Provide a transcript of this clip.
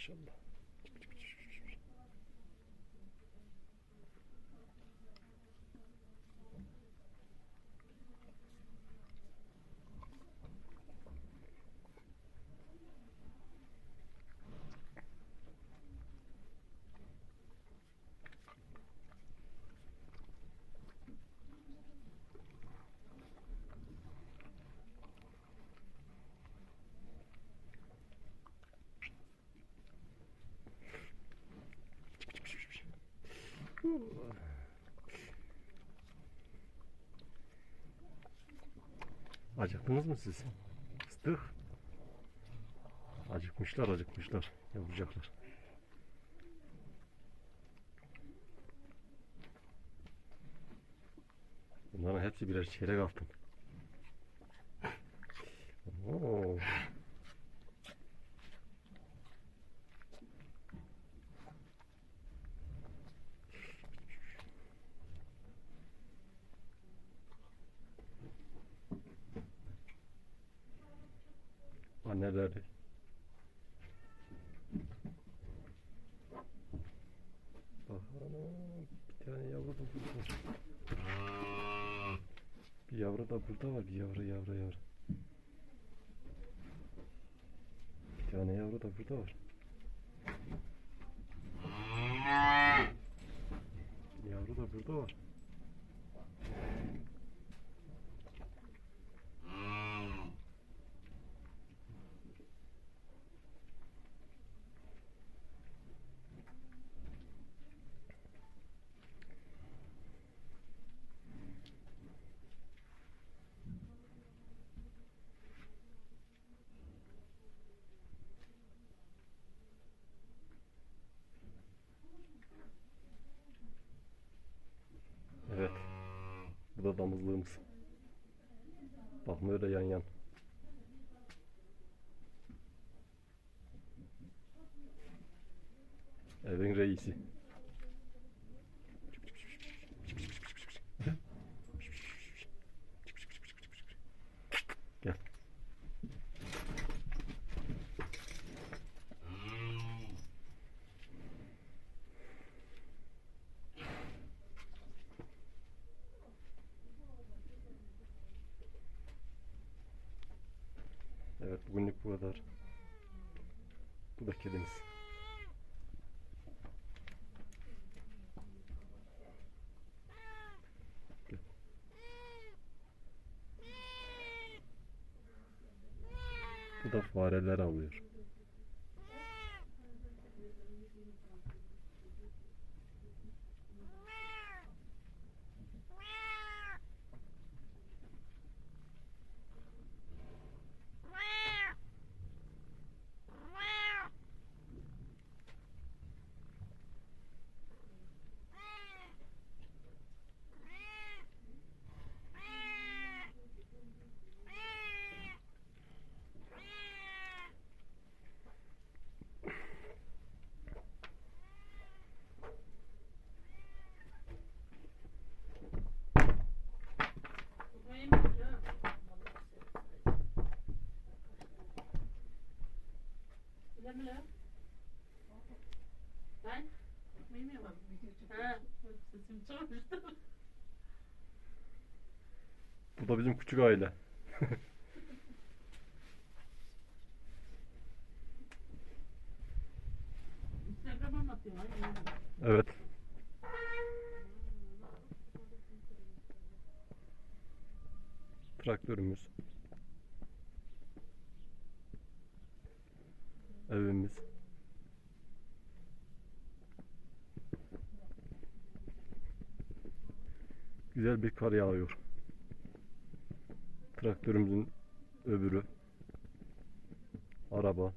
Maşallah. Acıktınız mı siz? Fıstık. Acıkmışlar, acıkmışlar. Yavrucaklar. Bunların hepsi birer çeyrek altın. Oo. Anneleri. Bak anam, bir tane yavru da burada var. Bir yavru da burada var. Bir yavru. Bir tane yavru da burada var. Bir yavru da burada var. Evet. Bu da damızlığımız. Bakma öyle yan yan. Evin reisi. Gel. Evet, bugünlük bu kadar. Bu da kedimiz. Gel. Bu da fareler avlıyor. Bu da bizim küçük aile. Evet. Traktörümüz. Evimiz. Güzel bir kar yağıyor. Traktörümüzün öbürü. Araba.